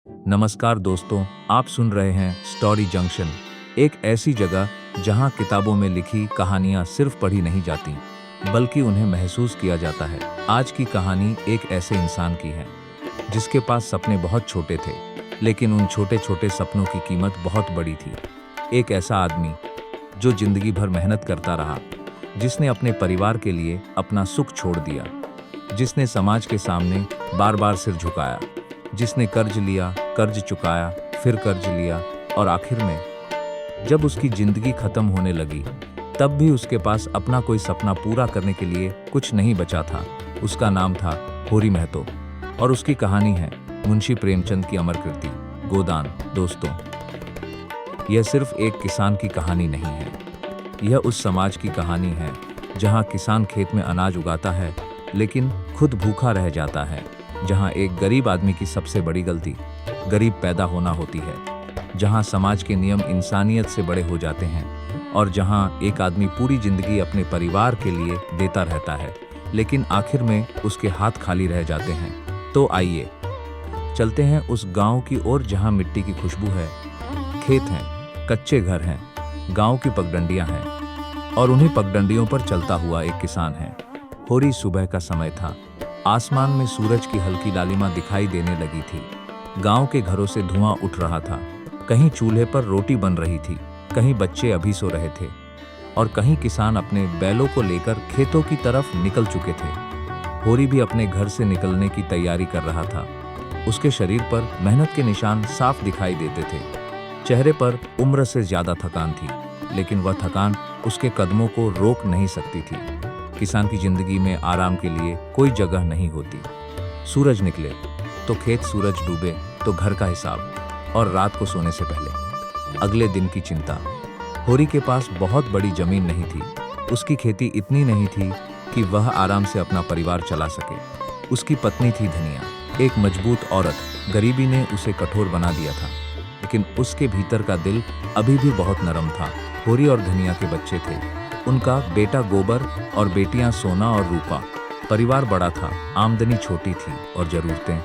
नमस्कार दोस्तों, आप सुन रहे हैं स्टोरी जंक्शन, एक ऐसी जगह जहां किताबों में लिखी कहानियां सिर्फ पढ़ी नहीं जाती, बल्कि उन्हें महसूस किया जाता है। आज की कहानी एक ऐसे इंसान की है जिसके पास सपने बहुत छोटे थे, लेकिन उन छोटे छोटे सपनों की कीमत बहुत बड़ी थी। एक ऐसा आदमी जो जिंदगी भर मेहनत करता रहा, जिसने अपने परिवार के लिए अपना सुख छोड़ दिया, जिसने समाज के सामने बार बार सिर झुकाया, जिसने कर्ज लिया, कर्ज चुकाया, फिर कर्ज लिया, और आखिर में जब उसकी जिंदगी खत्म होने लगी, तब भी उसके पास अपना कोई सपना पूरा करने के लिए कुछ नहीं बचा था। उसका नाम था होरी महतो, और उसकी कहानी है मुंशी प्रेमचंद की अमर कृति गोदान। दोस्तों, यह सिर्फ एक किसान की कहानी नहीं है, यह उस समाज की कहानी है जहां किसान खेत में अनाज उगाता है लेकिन खुद भूखा रह जाता है, जहां एक गरीब आदमी की सबसे बड़ी गलती गरीब पैदा होना होती है, जहां समाज के नियम इंसानियत से बड़े हो जाते हैं, और जहां एक आदमी पूरी जिंदगी अपने परिवार के लिए देता रहता है लेकिन आखिर में उसके हाथ खाली रह जाते हैं। तो आइए चलते हैं उस गांव की ओर जहां मिट्टी की खुशबू है, खेत हैं, कच्चे घर हैं, गांव की पगडंडियां हैं, और उन्हीं पगडंडियों पर चलता हुआ एक किसान है। होरी सुबह का समय था, आसमान में सूरज की हल्की लालिमा दिखाई देने लगी थी। गांव के घरों से धुआं उठ रहा था, कहीं चूल्हे पर रोटी बन रही थी, कहीं बच्चे अभी सो रहे थे, और कहीं किसान अपने बैलों को लेकर खेतों की तरफ निकल चुके थे। होरी भी अपने घर से निकलने की तैयारी कर रहा था। उसके शरीर पर मेहनत के निशान साफ दिखाई देते थे। चेहरे पर उम्र से ज्यादा थकान थी, लेकिन वह थकान उसके कदमों को रोक नहीं सकती थी। किसान की जिंदगी में आराम के लिए कोई जगह नहीं होती। सूरज निकले तो खेत, सूरज डूबे तो घर का हिसाब, और रात को सोने से पहले अगले दिन की चिंता। होरी के पास बहुत बड़ी जमीन नहीं थी, उसकी खेती इतनी नहीं थी कि वह आराम से अपना परिवार चला सके। उसकी पत्नी थी धनिया, एक मजबूत औरत। गरीबी ने उसे कठोर बना दिया था, लेकिन उसके भीतर का दिल अभी भी बहुत नरम था। होरी और धनिया के बच्चे थे, उनका बेटा गोबर और बेटियां सोना और रूपा। परिवार बड़ा था, आमदनी छोटी थी, और जरूरतें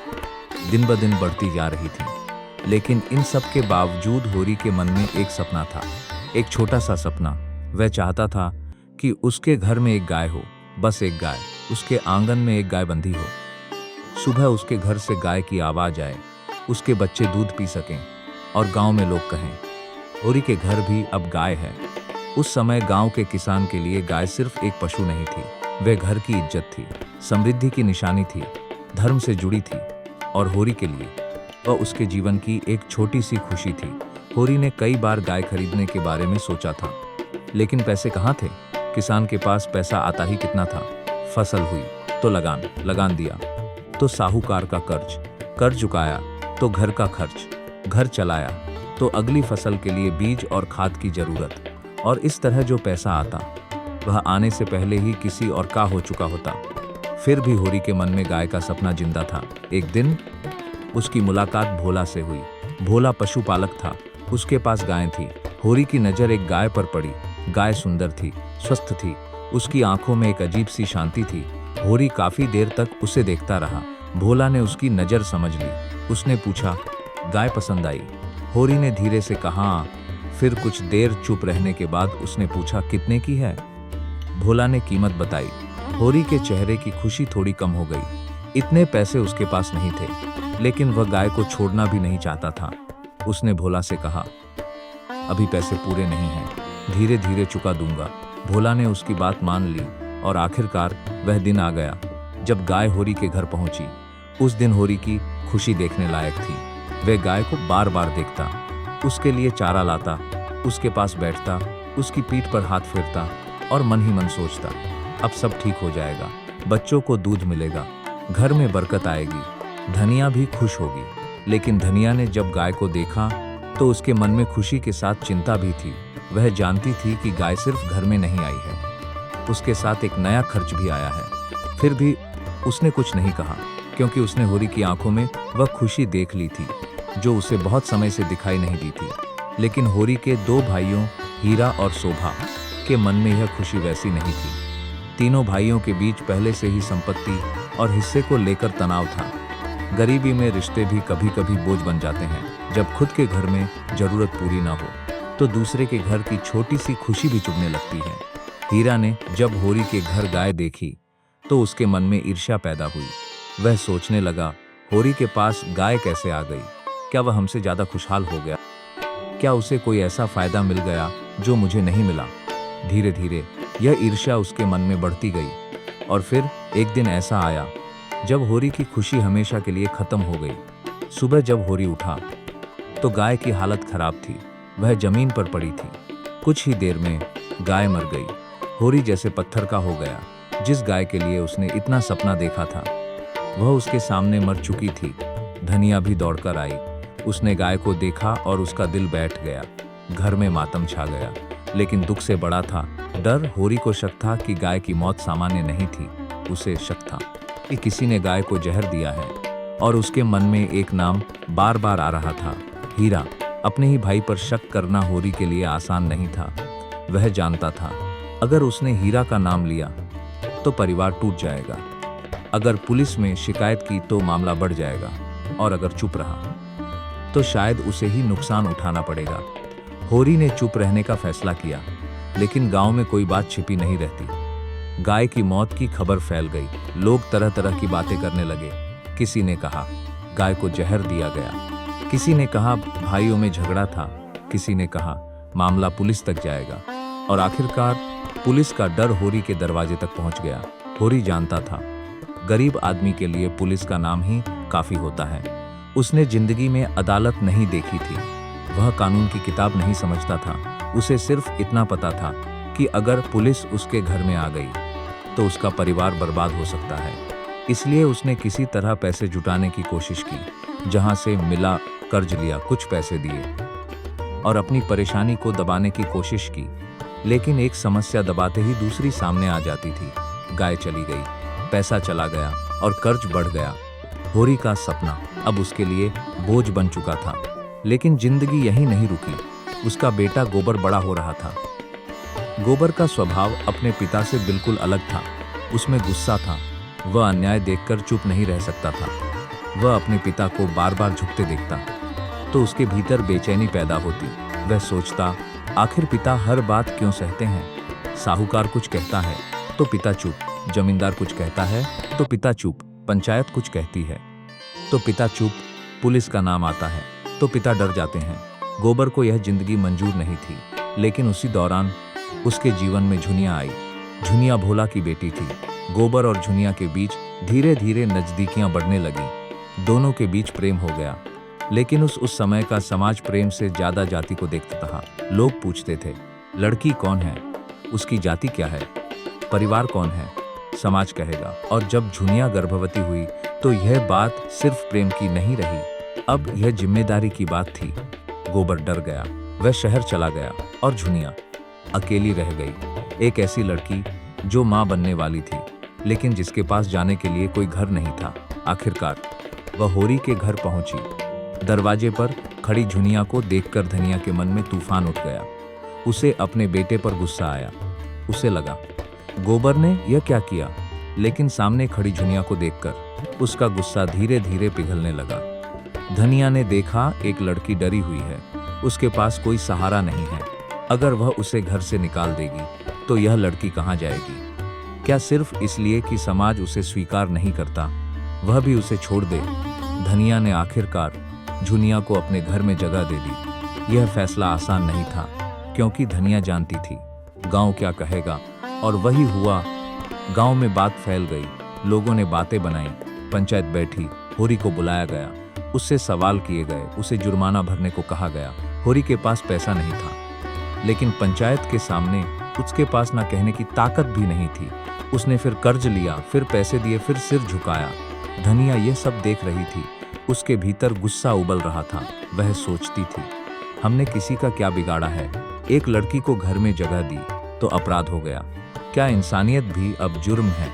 दिन ब दिन बढ़ती जा रही थी। लेकिन इन सब के बावजूद होरी के मन में एक सपना था, एक छोटा सा सपना। वह चाहता था कि उसके घर में एक गाय हो, बस एक गाय, उसके आंगन में एक गाय बंधी हो। सुबह उसके घर से गाय की आवाज आए, उसके बच्चे दूध पी सकें, और गांव में लोग कहें, होरी के घर भी अब गाय है। उस समय गांव के किसान के लिए गाय सिर्फ एक पशु नहीं थी, वह घर की इज्जत थी, समृद्धि की निशानी थी, धर्म से जुड़ी थी, और होरी के लिए वह उसके जीवन की एक छोटी सी खुशी थी। होरी ने कई बार गाय खरीदने के बारे में सोचा था, लेकिन पैसे कहाँ थे? किसान के पास पैसा आता ही कितना था? फसल हुई तो लगान दिया, तो साहूकार का कर्ज चुकाया, तो घर का खर्च, घर चलाया, तो अगली फसल के लिए बीज और खाद की जरूरत, और इस तरह जो पैसा आता वह आने से पहले ही किसी और का हो चुका होता। फिर भी होरी के मन में गाय का सपना जिंदा था। एक दिन उसकी मुलाकात भोला से हुई। भोला पशुपालक था, उसके पास गायें थी। होरी की नज़र एक गाय पर पड़ी। गाय सुंदर थी, स्वस्थ थी, उसकी आंखों में एक अजीब सी शांति थी। होरी काफी देर तक उसे देखता रहा। भोला ने उसकी नज़र समझ ली। उसने पूछा, गाय पसंद आई? होरी ने धीरे से कहा। फिर कुछ देर चुप रहने के बाद उसने पूछा, कितने की है? भोला ने कीमत बताई। होरी के चेहरे की खुशी थोड़ी कम हो गई। इतने पैसे उसके पास नहीं थे, लेकिन वह गाय को छोड़ना भी नहीं चाहता था। उसने भोला से कहा, अभी पैसे पूरे नहीं हैं, धीरे धीरे चुका दूंगा। भोला ने उसकी बात मान ली, और आखिरकार वह दिन आ गया जब गाय होरी के घर पहुंची। उस दिन होरी की खुशी देखने लायक थी। वह गाय को बार बार देखता, उसके लिए चारा लाता, उसके पास बैठता, उसकी पीठ पर हाथ फेरता, और मन ही मन सोचता, अब सब ठीक हो जाएगा, बच्चों को दूध मिलेगा, घर में बरकत आएगी, धनिया भी खुश होगी। लेकिन धनिया ने जब गाय को देखा तो उसके मन में खुशी के साथ चिंता भी थी। वह जानती थी कि गाय सिर्फ घर में नहीं आई है, उसके साथ एक नया खर्च भी आया है। फिर भी उसने कुछ नहीं कहा, क्योंकि उसने होरी की आंखों में वह खुशी देख ली थी जो उसे बहुत समय से दिखाई नहीं दी थी। लेकिन होरी के दो भाइयों हीरा और शोभा के मन में यह खुशी वैसी नहीं थी। तीनों भाइयों के बीच पहले से ही संपत्ति और हिस्से को लेकर तनाव था। गरीबी में रिश्ते भी कभी कभी बोझ बन जाते हैं। जब खुद के घर में जरूरत पूरी ना हो तो दूसरे के घर की छोटी सी खुशी भी चुभने लगती है। हीरा ने जब होरी के घर गाय देखी तो उसके मन में ईर्ष्या पैदा हुई। वह सोचने लगा, होरी के पास गाय कैसे आ गई? क्या वह हमसे ज्यादा खुशहाल हो गया? क्या उसे कोई ऐसा फायदा मिल गया जो मुझे नहीं मिला? धीरे धीरे यह ईर्ष्या उसके मन में बढ़ती गई और फिर एक दिन ऐसा आया जब होरी की खुशी हमेशा के लिए खत्म हो गई। सुबह जब होरी उठा तो गाय की हालत खराब थी। वह जमीन पर पड़ी थी। कुछ ही देर में गाय मर गई। होरी जैसे पत्थर का हो गया। जिस गाय के लिए उसने इतना सपना देखा था वह उसके सामने मर चुकी थी। धनिया भी दौड़कर आई। उसने गाय को देखा और उसका दिल बैठ गया। घर में मातम छा गया, लेकिन दुख से बड़ा था डर। होरी को शक था कि गाय की मौत सामान्य नहीं थी। उसे शक था कि किसी ने गाय को जहर दिया है और उसके मन में एक नाम बार बार आ रहा था, हीरा। अपने ही भाई पर शक करना होरी के लिए आसान नहीं था। वह जानता था अगर उसने हीरा का नाम लिया तो परिवार टूट जाएगा। अगर पुलिस में शिकायत की तो मामला बढ़ जाएगा और अगर चुप रहा तो शायद उसे ही नुकसान उठाना पड़ेगा। होरी ने चुप रहने का फैसला किया, लेकिन गांव में कोई बात छिपी नहीं रहती। गाय की मौत की खबर फैल गई। लोग तरह तरह की बातें करने लगे। किसी ने कहा गाय को जहर दिया गया, किसी ने कहा भाइयों में झगड़ा था, किसी ने कहा मामला पुलिस तक जाएगा। और आखिरकार पुलिस का डर होरी के दरवाजे तक पहुंच गया। होरी जानता था गरीब आदमी के लिए पुलिस का नाम ही काफी होता है। उसने जिंदगी में अदालत नहीं देखी थी। वह कानून की किताब नहीं समझता था। उसे सिर्फ इतना पता था कि अगर पुलिस उसके घर में आ गई तो उसका परिवार बर्बाद हो सकता है। इसलिए उसने किसी तरह पैसे जुटाने की कोशिश की। जहां से मिला कर्ज लिया, कुछ पैसे दिए और अपनी परेशानी को दबाने की कोशिश की। लेकिन एक समस्या दबाते ही दूसरी सामने आ जाती थी। गाय चली गई, पैसा चला गया और कर्ज बढ़ गया। होरी का सपना अब उसके लिए बोझ बन चुका था। लेकिन जिंदगी यहीं नहीं रुकी। उसका बेटा गोबर बड़ा हो रहा था। गोबर का स्वभाव अपने पिता से बिल्कुल अलग था। उसमें गुस्सा था। वह अन्याय देखकर चुप नहीं रह सकता था। वह अपने पिता को बार बार झुकते देखता तो उसके भीतर बेचैनी पैदा होती। वह सोचता, आखिर पिता हर बात क्यों सहते हैं? साहूकार कुछ कहता है तो पिता चुप, जमींदार कुछ कहता है तो पिता चुप, पंचायत कुछ कहती है तो पिता चुप, पुलिस का नाम आता है तो पिता डर जाते हैं। गोबर को यह जिंदगी मंजूर नहीं थी। लेकिन उसी दौरान उसके जीवन में झुनिया आई। झुनिया भोला की बेटी थी। गोबर और झुनिया के बीच धीरे धीरे नजदीकियां बढ़ने लगी। दोनों के बीच प्रेम हो गया। लेकिन उस समय का समाज प्रेम से ज्यादा जाति को देखता था। लोग पूछते थे, लड़की कौन है, उसकी जाति क्या है, परिवार कौन है, समाज कहेगा। और जब झुनिया गर्भवती हुई तो यह बात सिर्फ प्रेम की नहीं रही, अब यह जिम्मेदारी की बात थी। गोबर डर गया। वह शहर चला गया और झुनिया अकेली रह गई। एक ऐसी लड़की जो मां बनने वाली थी, लेकिन जिसके पास जाने के लिए कोई घर नहीं था। आखिरकार वह होरी के घर पहुंची। दरवाजे पर खड़ी झुनिया को देखकर धनिया के मन में तूफान उठ गया। उसे अपने बेटे पर गुस्सा आया। उसे लगा गोबर ने यह क्या किया, लेकिन सामने खड़ी झुनिया को देखकर उसका गुस्सा धीरे धीरे पिघलने लगा। धनिया ने देखा एक लड़की डरी हुई है। उसके पास कोई सहारा नहीं है। अगर वह उसे घर से निकाल देगी तो यह लड़की कहाँ जाएगी? क्या सिर्फ इसलिए कि समाज उसे स्वीकार नहीं करता, वह भी उसे छोड़ दे? धनिया ने आखिरकार झुनिया को अपने घर में जगह दे दी। यह फैसला आसान नहीं था, क्योंकि धनिया जानती थी गांव क्या कहेगा, और वही हुआ। गांव में बात फैल गई। लोगों ने बातें बनाई। पंचायत बैठी। होरी को बुलाया गया। उससे सवाल किए गए। उसे जुर्माना भरने को कहा गया। होरी के पास पैसा नहीं था, लेकिन पंचायत के सामने उसके पास ना कहने की ताकत भी नहीं थी। उसने फिर कर्ज लिया, फिर पैसे दिए, फिर सिर झुकाया। धनिया यह सब देख रही थी। उसके भीतर गुस्सा उबल रहा था। वह सोचती थी, हमने किसी का क्या बिगाड़ा है? एक लड़की को घर में जगह दी तो अपराध हो गया। क्या इंसानियत भी अब जुर्म है?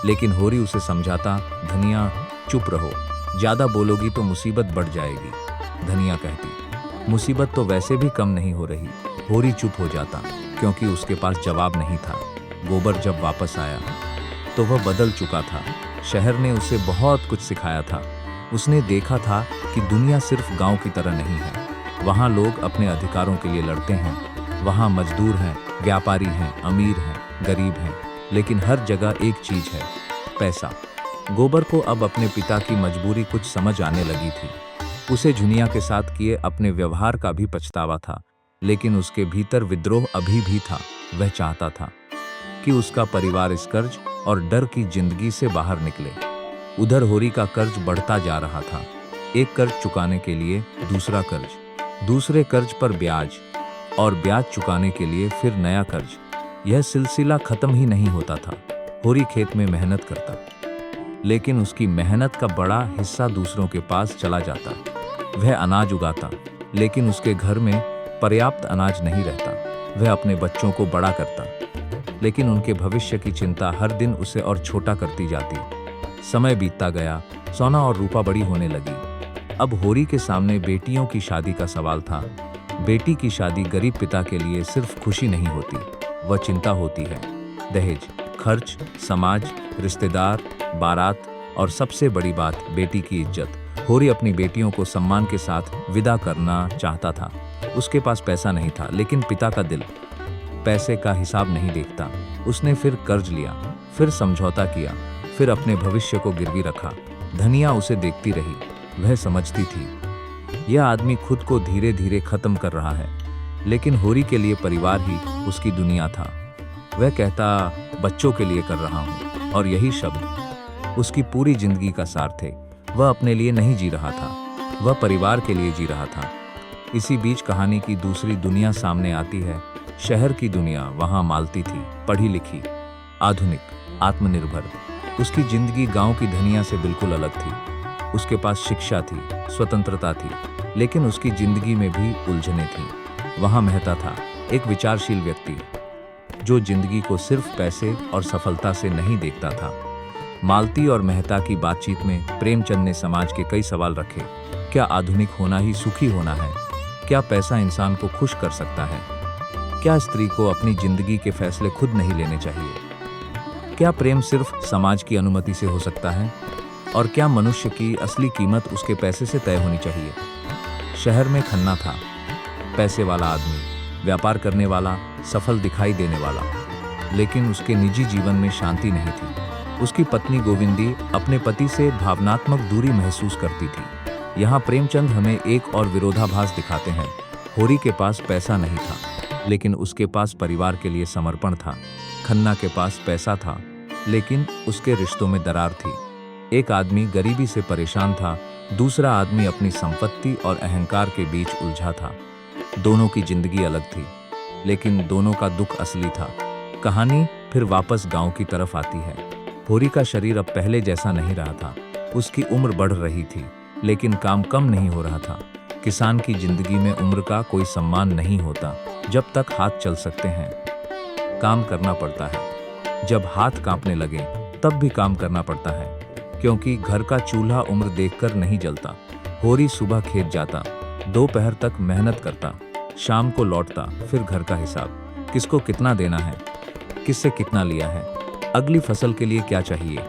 लेकिन होरी उसे समझाता, धनिया चुप रहो, ज्यादा बोलोगी तो मुसीबत बढ़ जाएगी। धनिया कहती, मुसीबत तो वैसे भी कम नहीं हो रही। होरी चुप हो जाता, क्योंकि उसके पास जवाब नहीं था। गोबर जब वापस आया तो वह बदल चुका था। शहर ने उसे बहुत कुछ सिखाया था। उसने देखा था कि दुनिया सिर्फ गांव की तरह नहीं है। वहाँ लोग अपने अधिकारों के लिए लड़ते हैं। वहाँ मजदूर हैं, व्यापारी हैं, अमीर हैं, गरीब हैं, लेकिन हर जगह एक चीज है, पैसा। गोबर को अब अपने पिता की मजबूरी कुछ समझ आने लगी थी। उसे झुनिया के साथ किए अपने व्यवहार का भी पछतावा था, लेकिन उसके भीतर विद्रोह अभी भी था। वह चाहता था कि उसका परिवार इस कर्ज और डर की जिंदगी से बाहर निकले। उधर होरी का कर्ज बढ़ता जा रहा था। एक कर्ज चुकाने के लिए दूसरा कर्ज, दूसरे कर्ज पर ब्याज, और ब्याज चुकाने के लिए फिर नया कर्ज। यह सिलसिला खत्म ही नहीं होता था। होरी खेत में मेहनत करता, लेकिन उसकी मेहनत का बड़ा हिस्सा दूसरों के पास चला जाता। वह अनाज उगाता, लेकिन उसके घर में पर्याप्त अनाज नहीं रहता। वह अपने बच्चों को बड़ा करता, लेकिन उनके भविष्य की चिंता हर दिन उसे और छोटा करती जाती। समय बीतता गया, सोना और रूपा बड़ी होने लगी। अब होरी के सामने बेटियों की शादी का सवाल था। बेटी की शादी गरीब पिता के लिए सिर्फ खुशी नहीं होती, वह चिंता होती है। दहेज, खर्च, समाज, रिश्तेदार, बारात और सबसे बड़ी बात, बेटी की इज्जत। होरी अपनी बेटियों को सम्मान के साथ विदा करना चाहता था। उसके पास पैसा नहीं था, लेकिन पिता का दिल पैसे का हिसाब नहीं देखता। उसने फिर कर्ज लिया, फिर समझौता किया, फिर अपने भविष्य को गिरवी रखा। धनिया उसे देखती रही। वह समझती थी यह आदमी खुद को धीरे धीरे खत्म कर रहा है, लेकिन होरी के लिए परिवार ही उसकी दुनिया था। वह कहता, बच्चों के लिए कर रहा हूँ, और यही शब्द उसकी पूरी जिंदगी का सार थे। वह अपने लिए नहीं जी रहा था, वह परिवार के लिए जी रहा था। इसी बीच कहानी की दूसरी दुनिया सामने आती है। शहर की दुनिया। वहाँ मालती थी, पढ़ी लिखी, आधुनिक, आत्मनिर्भर। उसकी जिंदगी गांव की धनिया से बिल्कुल अलग थी। उसके पास शिक्षा थी, स्वतंत्रता थी, लेकिन उसकी जिंदगी में भी उलझने थी। वहाँ मेहता था, एक विचारशील व्यक्ति जो जिंदगी को सिर्फ पैसे और सफलता से नहीं देखता था। मालती और मेहता की बातचीत में प्रेमचंद ने समाज के कई सवाल रखे। क्या आधुनिक होना ही सुखी होना है? क्या पैसा इंसान को खुश कर सकता है? क्या स्त्री को अपनी जिंदगी के फैसले खुद नहीं लेने चाहिए? क्या प्रेम सिर्फ समाज की अनुमति से हो सकता है? और क्या मनुष्य की असली कीमत उसके पैसे से तय होनी चाहिए? शहर में खन्ना था, पैसे वाला आदमी, व्यापार करने वाला, सफल दिखाई देने वाला, लेकिन उसके निजी जीवन में शांति नहीं थी। उसकी पत्नी गोविंदी अपने पति से भावनात्मक दूरी महसूस करती थी। यहाँ प्रेमचंद हमें एक और विरोधाभास दिखाते हैं। होरी के पास पैसा नहीं था, लेकिन उसके पास परिवार के लिए समर्पण था। खन्ना के पास पैसा था, लेकिन उसके रिश्तों में दरार थी। एक आदमी गरीबी से परेशान था, दूसरा आदमी अपनी संपत्ति और अहंकार के बीच उलझा था। दोनों की जिंदगी अलग थी, लेकिन दोनों का दुख असली था। कहानी फिर वापस गांव की तरफ आती है। होरी का शरीर अब पहले जैसा नहीं रहा था। उसकी उम्र बढ़ रही थी, लेकिन काम कम नहीं हो रहा था। किसान की जिंदगी में उम्र का कोई सम्मान नहीं होता। जब तक हाथ चल सकते हैं, काम करना पड़ता है। जब हाथ कांपने लगे, तब भी काम करना पड़ता है, क्योंकि घर का चूल्हा उम्र देखकर नहीं जलता। होरी सुबह खेत जाता, दोपहर तक मेहनत करता, शाम को लौटता, फिर घर का हिसाब, किसको कितना देना है, किससे कितना लिया है, अगली फसल के लिए क्या चाहिए,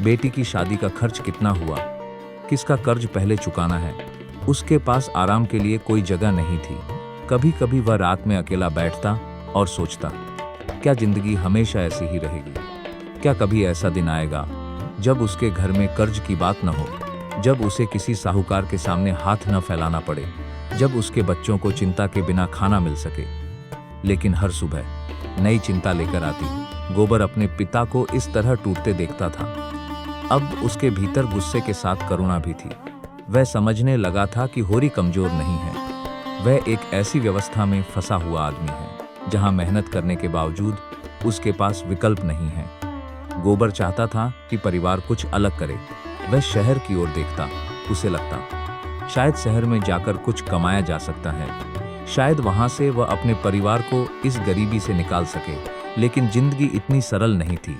बेटी की शादी का खर्च कितना हुआ, किसका कर्ज पहले चुकाना है। उसके पास आराम के लिए कोई जगह नहीं थी। कभी कभी वह रात में अकेला बैठता और सोचता, क्या जिंदगी हमेशा ऐसी ही रहेगी? क्या कभी ऐसा दिन आएगा जब उसके घर में कर्ज की बात न हो, जब उसे किसी साहूकार के सामने हाथ न फैलाना पड़े, जब उसके बच्चों को चिंता के बिना खाना मिल सके? लेकिन हर सुबह नई चिंता लेकर आती। गोबर अपने पिता को इस तरह टूटते देखता था। अब उसके भीतर गुस्से के साथ करुणा भी थी। वह समझने लगा था कि होरी कमजोर नहीं है, वह एक ऐसी व्यवस्था में फंसा हुआ आदमी है जहां मेहनत करने के बावजूद उसके पास विकल्प नहीं है। गोबर चाहता था कि परिवार कुछ अलग करे। वह शहर की ओर देखता, उसे लगता शायद शहर में जाकर कुछ कमाया जा सकता है, शायद वहां से वह अपने परिवार को इस गरीबी से निकाल सके। लेकिन जिंदगी इतनी सरल नहीं थी।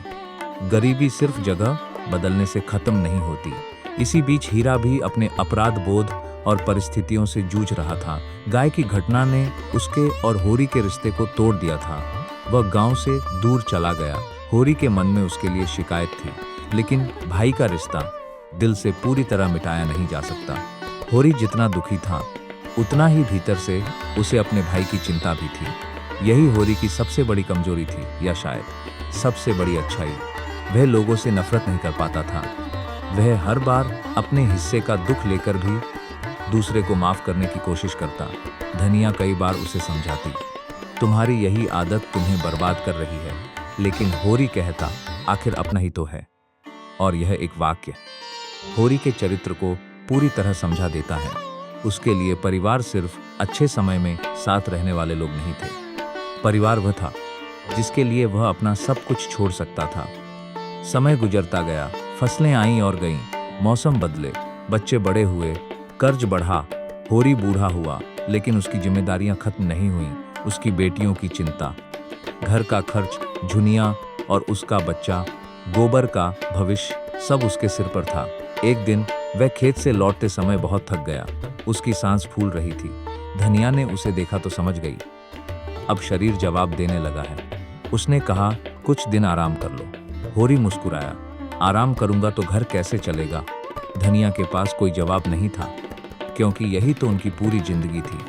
गरीबी सिर्फ जगह बदलने से खत्म नहीं होती। इसी बीच हीरा भी अपने अपराध बोध और परिस्थितियों से जूझ रहा था। गाय की घटना ने उसके और होरी के रिश्ते को तोड़ दिया था। वह गांव से दूर चला गया। होरी के मन में उसके लिए शिकायत थी, लेकिन भाई का रिश्ता, दिल से पूरी तरह मिटाया नहीं जा सकता। होरी जितना दुखी था उतना ही भीतर से उसे अपने भाई की चिंता भी थी। यही होरी की सबसे बड़ी कमजोरी थी, या शायद सबसे बड़ी अच्छाई। वह लोगों से नफरत नहीं कर पाता था। वह हर बार अपने हिस्से का दुख लेकर भी दूसरे को माफ करने की कोशिश करता। धनिया कई बार उसे समझाती, तुम्हारी यही आदत तुम्हें बर्बाद कर रही है, लेकिन होरी कहता, आखिर अपना ही तो है। और यह एक वाक्य होरी के चरित्र को पूरी तरह समझा देता है। उसके लिए परिवार सिर्फ अच्छे समय में साथ रहने वाले लोग नहीं थे। परिवार वह था जिसके लिए वह अपना सब कुछ छोड़ सकता था। समय गुजरता गया, फसलें आईं और गईं, मौसम बदले, बच्चे बड़े हुए, कर्ज बढ़ा, होरी बूढ़ा हुआ, लेकिन उसकी जिम्मेदारियां खत्म नहीं हुईं। उसकी बेटियों की चिंता, घर का खर्च, झुनिया और उसका बच्चा, गोबर का भविष्य, सब उसके सिर पर था। एक दिन वह खेत से लौटते समय बहुत थक गया। उसकी सांस फूल रही थी। धनिया ने उसे देखा तो समझ गई, अब शरीर जवाब देने लगा है। उसने कहा, कुछ दिन आराम कर लो। होरी मुस्कुराया, आराम करूंगा तो घर कैसे चलेगा? धनिया के पास कोई जवाब नहीं था, क्योंकि यही तो उनकी पूरी जिंदगी थी।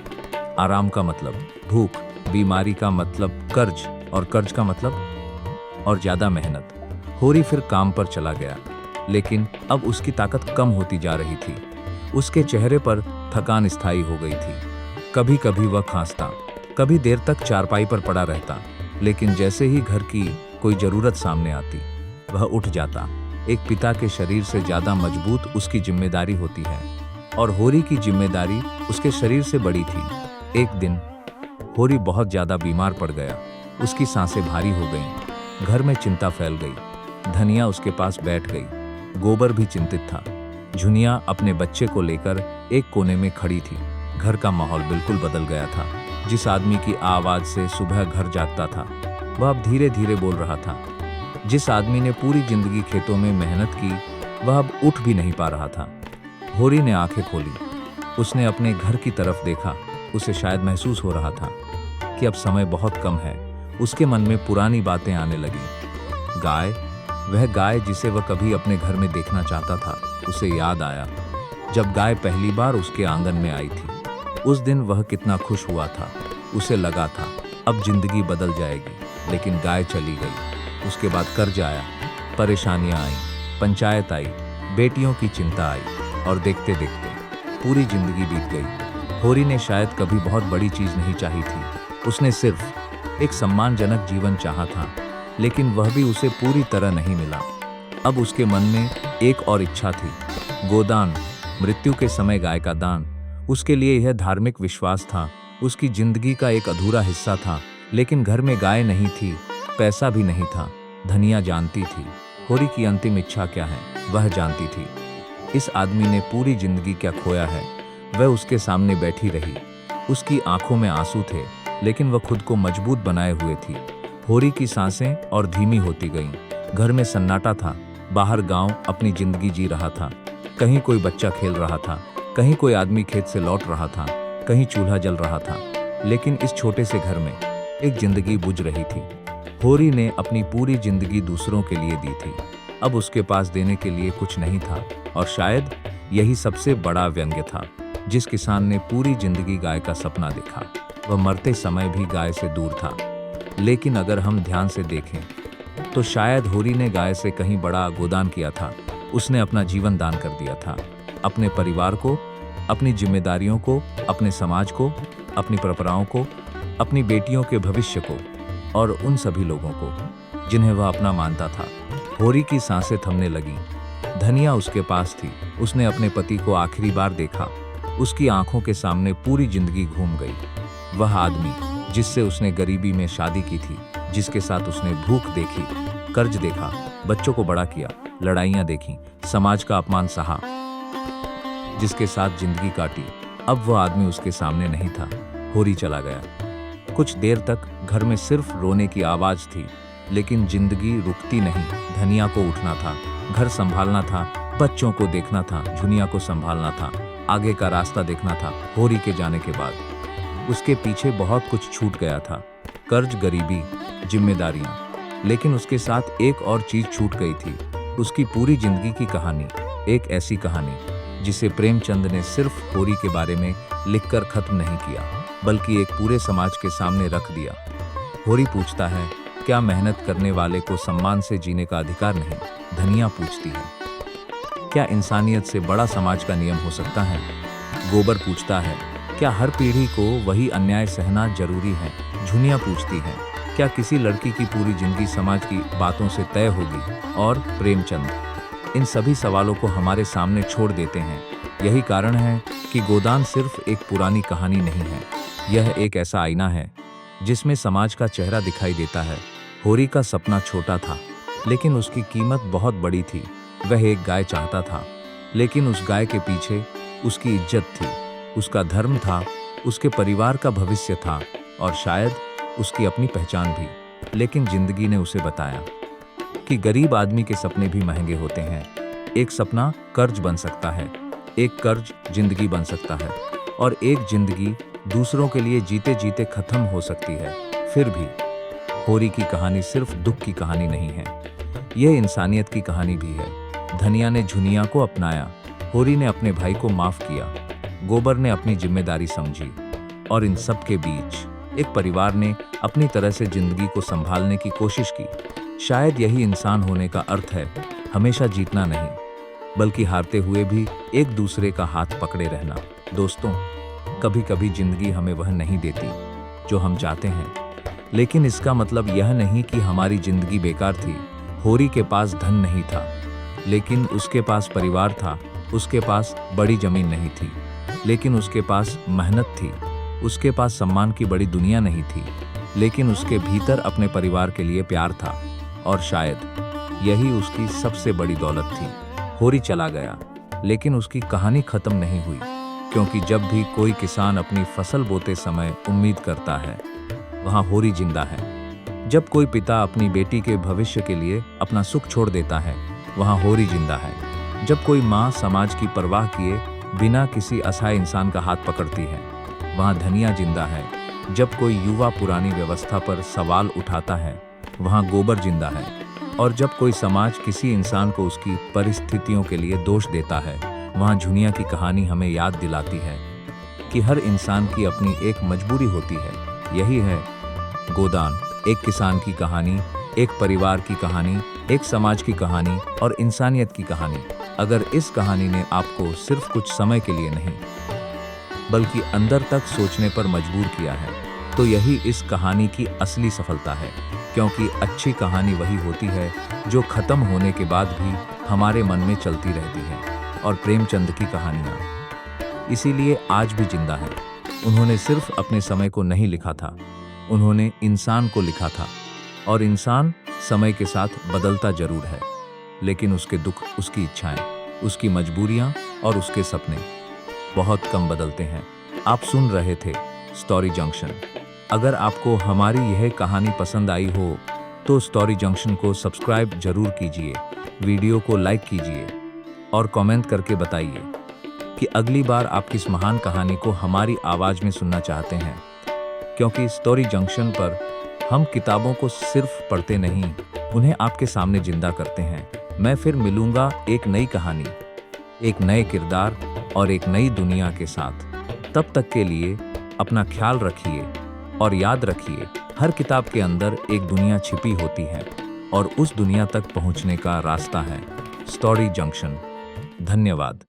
आराम का मतलब भूख, बीमारी का मतलब कर्ज, और कर्ज का मतलब और ज्यादा मेहनत। होरी फिर काम पर चला गया, लेकिन अब उसकी ताकत कम होती जा रही थी। उसके चेहरे पर थकान स्थायी हो गई थी। कभी कभी वह खांसता, कभी देर तक चारपाई पर पड़ा रहता, लेकिन जैसे ही घर की कोई जरूरत सामने आती वह उठ जाता। एक पिता के शरीर से ज्यादा मजबूत उसकी जिम्मेदारी होती है, और होरी की जिम्मेदारी उसके शरीर से बड़ी थी। एक दिन होरी बहुत ज्यादा बीमार पड़ गया। उसकी सांसें भारी हो गईं, घर में चिंता फैल गई। धनिया उसके पास बैठ गई, गोबर भी चिंतित था। झुनिया अपने बच्चे को लेकर एक कोने में खड़ी थी। घर का माहौल बिल्कुल बदल गया था। जिस आदमी की आवाज से सुबह घर जागता था, वह अब धीरे धीरे बोल रहा था। जिस आदमी ने पूरी जिंदगी खेतों में मेहनत की, वह अब उठ भी नहीं पा रहा था। होरी ने आंखें खोली, उसने अपने घर की तरफ देखा। उसे शायद महसूस हो रहा था कि अब समय बहुत कम है। उसके मन में पुरानी बातें आने लगी। गाय, वह गाय जिसे वह कभी अपने घर में देखना चाहता था, उसे याद आया जब गाय पहली बार उसके आंगन में आई थी। उस दिन वह कितना खुश हुआ था। उसे लगा था अब जिंदगी बदल जाएगी, लेकिन गाय चली गई। उसके बाद कर्ज आया, परेशानियां आईं, पंचायत आई, बेटियों की चिंता आई, और देखते देखते पूरी जिंदगी बीत गई। होरी ने शायद कभी बहुत बड़ी चीज नहीं चाही थी। उसने सिर्फ एक सम्मानजनक जीवन चाहा था, लेकिन वह भी उसे पूरी तरह नहीं मिला। अब उसके मन में एक और इच्छा थी, गोदान, मृत्यु के समय गाय का दान। उसके लिए यह धार्मिक विश्वास था, उसकी जिंदगी का एक अधूरा हिस्सा था। लेकिन घर में गाय नहीं थी, पैसा भी नहीं था। धनिया जानती थी होरी की अंतिम इच्छा क्या है, वह जानती थी। इस आदमी ने पूरी जिंदगी क्या खोया है। वह उसके सामने बैठी रही, उसकी आंखों में आंसू थे, लेकिन वह खुद को मजबूत बनाए हुए थी। होरी की सांसें और धीमी होती गईं। घर में सन्नाटा था। बाहर गांव अपनी जिंदगी जी रहा था। कहीं कोई बच्चा खेल रहा था, कहीं कोई आदमी खेत से लौट रहा था, कहीं चूल्हा जल रहा था। लेकिन इस छोटे से घर में एक जिंदगी बुझ रही थी। होरी ने अपनी पूरी जिंदगी दूसरों के लिए दी थी। अब उसके पास देने के लिए कुछ नहीं था, और शायद यही सबसे बड़ा व्यंग्य था। जिस किसान ने पूरी जिंदगी गाय का सपना देखा, वह मरते समय भी गाय से दूर था। लेकिन अगर हम ध्यान से देखें तो शायद होरी ने गाय से कहीं बड़ा गोदान किया था। उसने अपना जीवन दान कर दिया था, अपने परिवार को, अपनी जिम्मेदारियों को, अपने समाज को, अपनी परंपराओं को, अपनी बेटियों के भविष्य को, और उन सभी लोगों को जिन्हें वह अपना मानता था। होरी की सांसें थमने लगीं। धनिया उसके पास थी। उसने अपने पति को आखिरी बार देखा। उसकी आंखों के सामने पूरी जिंदगी घूम गई। वह आदमी जिससे उसने गरीबी में शादी की थी, जिसके साथ उसने भूख देखी, कर्ज देखा, बच्चों को बड़ा किया, लड़ाइयां देखी, समाज का अपमान सहा, जिसके साथ जिंदगी काटी, अब वह आदमी उसके सामने नहीं था। होरी चला गया। कुछ देर तक घर में सिर्फ रोने की आवाज थी, लेकिन जिंदगी रुकती नहीं। धनिया को उठना था, घर संभालना था, बच्चों को देखना था, झुनिया को संभालना था, आगे का रास्ता देखना था। होरी के जाने के बाद उसके पीछे बहुत कुछ छूट गया था, कर्ज, गरीबी, जिम्मेदारियां। लेकिन उसके साथ एक और चीज छूट गई थी, उसकी पूरी जिंदगी की कहानी। एक ऐसी कहानी जिसे प्रेमचंद ने सिर्फ होरी के बारे में लिखकर खत्म नहीं किया, बल्कि एक पूरे समाज के सामने रख दिया। होरी पूछता है, क्या मेहनत करने वाले को सम्मान से जीने का अधिकार नहीं? धनिया पूछती है, क्या इंसानियत से बड़ा समाज का नियम हो सकता है? गोबर पूछता है, क्या हर पीढ़ी को वही अन्याय सहना जरूरी है? झुनिया पूछती है, क्या किसी लड़की की पूरी जिंदगी समाज की बातों से तय होगी? और प्रेमचंद इन सभी सवालों को हमारे सामने छोड़ देते हैं। यही कारण है कि गोदान सिर्फ एक पुरानी कहानी नहीं है, यह एक ऐसा आईना है जिसमें समाज का चेहरा दिखाई देता है। होरी का सपना छोटा था, लेकिन उसकी कीमत बहुत बड़ी थी। वह एक गाय चाहता था, लेकिन उस गाय के पीछे उसकी इज्जत थी, उसका धर्म था, उसके परिवार का भविष्य था और शायद उसकी अपनी पहचान भी। लेकिन जिंदगी ने उसे बताया कि गरीब आदमी के सपने भी महंगे होते हैं। एक सपना कर्ज बन सकता है, एक कर्ज जिंदगी बन सकता है और एक जिंदगी दूसरों के लिए जीते जीते खत्म हो सकती है। फिर भी होरी की कहानी सिर्फ दुख की कहानी नहीं है, यह इंसानियत की कहानी भी है। धनिया ने झुनिया को अपनाया, होरी ने अपने भाई को माफ किया, गोबर ने अपनी जिम्मेदारी समझी और इन सब के बीच एक परिवार ने अपनी तरह से जिंदगी को संभालने की कोशिश की। शायद यही इंसान होने का अर्थ है, हमेशा जीतना नहीं, बल्कि हारते हुए भी एक दूसरे का हाथ पकड़े रहना। दोस्तों, कभी कभी जिंदगी हमें वह नहीं देती जो हम चाहते हैं, लेकिन इसका मतलब यह नहीं कि हमारी जिंदगी बेकार थी। होरी के पास धन नहीं था, लेकिन उसके पास परिवार था। उसके पास बड़ी जमीन नहीं थी, लेकिन उसके पास मेहनत थी। उसके पास सम्मान की बड़ी दुनिया नहीं थी, लेकिन उसके भीतर अपने परिवार के लिए प्यार था। और शायद यही उसकी सबसे बड़ी दौलत थी। होरी चला गया, लेकिन उसकी कहानी खत्म नहीं हुई, क्योंकि जब भी कोई किसान अपनी फसल बोते समय उम्मीद करता है, वहाँ होरी जिंदा है। जब कोई पिता अपनी बेटी के भविष्य के लिए अपना सुख छोड़ देता है, वहाँ होरी जिंदा है। जब कोई माँ समाज की परवाह किए बिना किसी असहाय इंसान का हाथ पकड़ती है, वहाँ धनिया जिंदा है। जब कोई युवा पुरानी व्यवस्था पर सवाल उठाता है, वहाँ गोबर जिंदा है। और जब कोई समाज किसी इंसान को उसकी परिस्थितियों के लिए दोष देता है, वहाँ झुनिया की कहानी हमें याद दिलाती है कि हर इंसान की अपनी एक मजबूरी होती है। यही है गोदान, एक किसान की कहानी, एक परिवार की कहानी, एक समाज की कहानी और इंसानियत की कहानी। अगर इस कहानी ने आपको सिर्फ कुछ समय के लिए नहीं, बल्कि अंदर तक सोचने पर मजबूर किया है, तो यही इस कहानी की असली सफलता है। क्योंकि अच्छी कहानी वही होती है जो खत्म होने के बाद भी हमारे मन में चलती रहती है। और प्रेमचंद की कहानियाँ इसीलिए आज भी जिंदा है। उन्होंने सिर्फ अपने समय को नहीं लिखा था, उन्होंने इंसान को लिखा था। और इंसान समय के साथ बदलता जरूर है, लेकिन उसके दुख, उसकी इच्छाएं, उसकी मजबूरियां और उसके सपने बहुत कम बदलते हैं। आप सुन रहे थे स्टोरी जंक्शन। अगर आपको हमारी यह कहानी पसंद आई हो तो स्टोरी जंक्शन को सब्सक्राइब जरूर कीजिए, वीडियो को लाइक कीजिए और कमेंट करके बताइए कि अगली बार आप किस महान कहानी को हमारी आवाज़ में सुनना चाहते हैं। क्योंकि स्टोरी जंक्शन पर हम किताबों को सिर्फ पढ़ते नहीं, उन्हें आपके सामने जिंदा करते हैं। मैं फिर मिलूंगा एक नई कहानी, एक नए किरदार और एक नई दुनिया के साथ। तब तक के लिए अपना ख्याल रखिए और याद रखिए, हर किताब के अंदर एक दुनिया छिपी होती है और उस दुनिया तक पहुंचने का रास्ता है स्टोरी जंक्शन। धन्यवाद।